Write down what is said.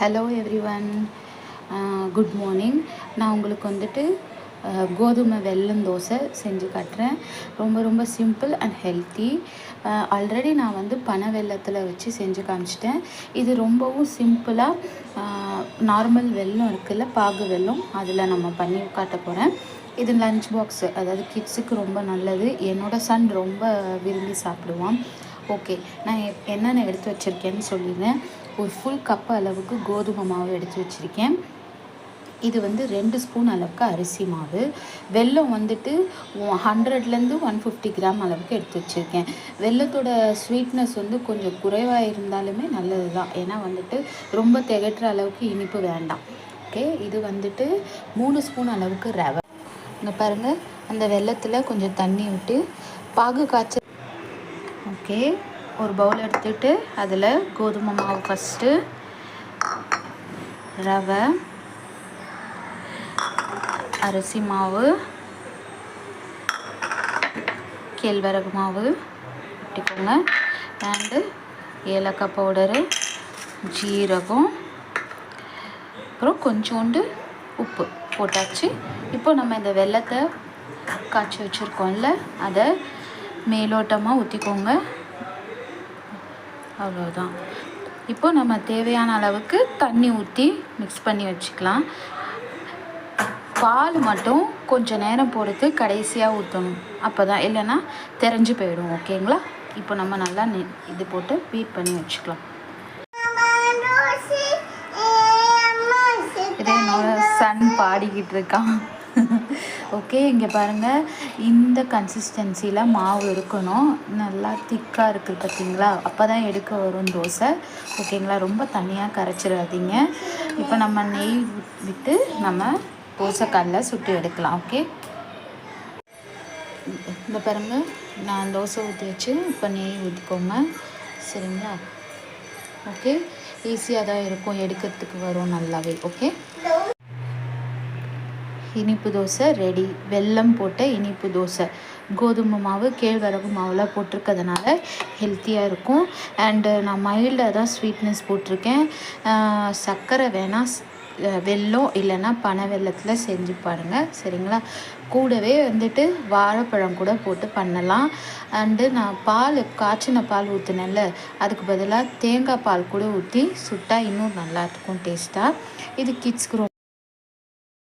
Hello everyone, good morning. நான் உங்களுக்கு வந்துட்டு கோதுமை வெல்லம் தோசை செஞ்சு காட்டுறேன். ரொம்ப ரொம்ப சிம்பிள் அண்ட் ஹெல்த்தி. ஆல்ரெடி நான் வந்து பனை வெல்லத்தில் வச்சு செஞ்சு காமிச்சிட்டேன். இது ரொம்பவும் சிம்பிளாக நார்மல் வெல்லம் இருக்குல்ல, பாகு வெல்லம், அதில் நம்ம பண்ணி காட்ட போகிறேன். இது லஞ்ச் பாக்ஸு, அதாவது கிட்ஸுக்கு ரொம்ப நல்லது. என்னோடய சன் ரொம்ப விரும்பி சாப்பிடுவான். ஓகே, நான் என்னென்ன எடுத்து வச்சுருக்கேன்னு சொல்லிடுறேன். ஒரு ஃபுல் கப் அளவுக்கு கோதுமை மாவு எடுத்து வச்சுருக்கேன். இது வந்து 2 ஸ்பூன் அளவுக்கு அரிசி மாவு. வெல்லம் வந்துட்டு 100லேருந்து 150 கிராம் அளவுக்கு எடுத்து வச்சுருக்கேன். வெல்லத்தோட ஸ்வீட்னஸ் வந்து கொஞ்சம் குறைவாக இருந்தாலுமே நல்லது தான். ஏன்னா வந்துட்டு ரொம்ப திகட்டுற அளவுக்கு இனிப்பு வேண்டாம். ஓகே, இது வந்துட்டு 3 ஸ்பூன் அளவுக்கு ரவை. இங்கே பாருங்கள், அந்த வெல்லத்தில் கொஞ்சம் தண்ணி விட்டு பாகு காய்ச்ச. ஓகே, ஒரு பவுல் எடுத்துகிட்டு அதில் கோதுமை மாவு ஃபஸ்ட்டு, ரவை, அரிசி மாவு, கேழ்வரகு மாவு விட்டுக்கோங்க, அண்டு ஏலக்காய் பவுடரு, ஜீரகம், அப்புறம் கொஞ்சோண்டு உப்பு போட்டாச்சு. இப்போ நம்ம இந்த வெல்லத்தை காய்ச்சி வச்சுருக்கோம்ல, அதை மேலோட்டமாக ஊற்றிக்கோங்க. அவ்வளோதான். இப்போ நம்ம தேவையான அளவுக்கு தண்ணி ஊற்றி மிக்ஸ் பண்ணி வச்சுக்கலாம். பால் மட்டும் கொஞ்சம் நேரம் பொறுத்து கடைசியாக ஊற்றணும், அப்போ தான், இல்லைன்னா தெரிஞ்சு போயிடும். ஓகேங்களா? இப்போ நம்ம நல்லா இது போட்டு பீட் பண்ணி வச்சுக்கலாம். இதே என்னோட சன் பாடிக்கிட்டு இருக்கான். ஓகே, இங்கே பாருங்கள், இந்த கன்சிஸ்டன்சியில் மாவு இருக்கணும். நல்லா திக்காக இருக்குது பார்த்தீங்களா? அப்போ தான் எடுக்க வரும் தோசை. ஓகேங்களா? ரொம்ப தண்ணியாக கரைச்சிடாதீங்க. இப்போ நம்ம நெய் விட்டு நம்ம தோசைக்கல்லில் சுட்டு எடுக்கலாம். ஓகே, இந்த பாருங்கள், நான் தோசை ஊற்றி வச்சு இப்போ நெய் ஊற்றிக்கோங்க. சரிங்களா? ஓகே, ஈஸியாக தான் இருக்கும், எடுக்கிறதுக்கு வரும் நல்லாவே. ஓகே, இனிப்பு தோசை ரெடி. வெல்லம் போட்ட இனிப்பு தோசை. கோதுமை மாவு, கேழ்வரகு மாவுலாம் போட்டிருக்கிறதுனால ஹெல்த்தியாக இருக்கும். அண்டு நான் மைல்டாக தான் ஸ்வீட்னஸ் போட்டிருக்கேன். சர்க்கரை வேணால் வெல்லம் இல்லைன்னா பனை வெல்லத்தில் செஞ்சு பாருங்கள். சரிங்களா? கூடவே வந்துட்டு வாழைப்பழம் கூட போட்டு பண்ணலாம். அண்டு நான் பால், காய்ச்சின பால் ஊற்றினேன்ல, அதுக்கு பதிலாக தேங்காய் பால் கூட ஊற்றி சுட்டால் இன்னும் நல்லாயிருக்கும் டேஸ்ட்டாக. இது கிட்ஸ்க்கு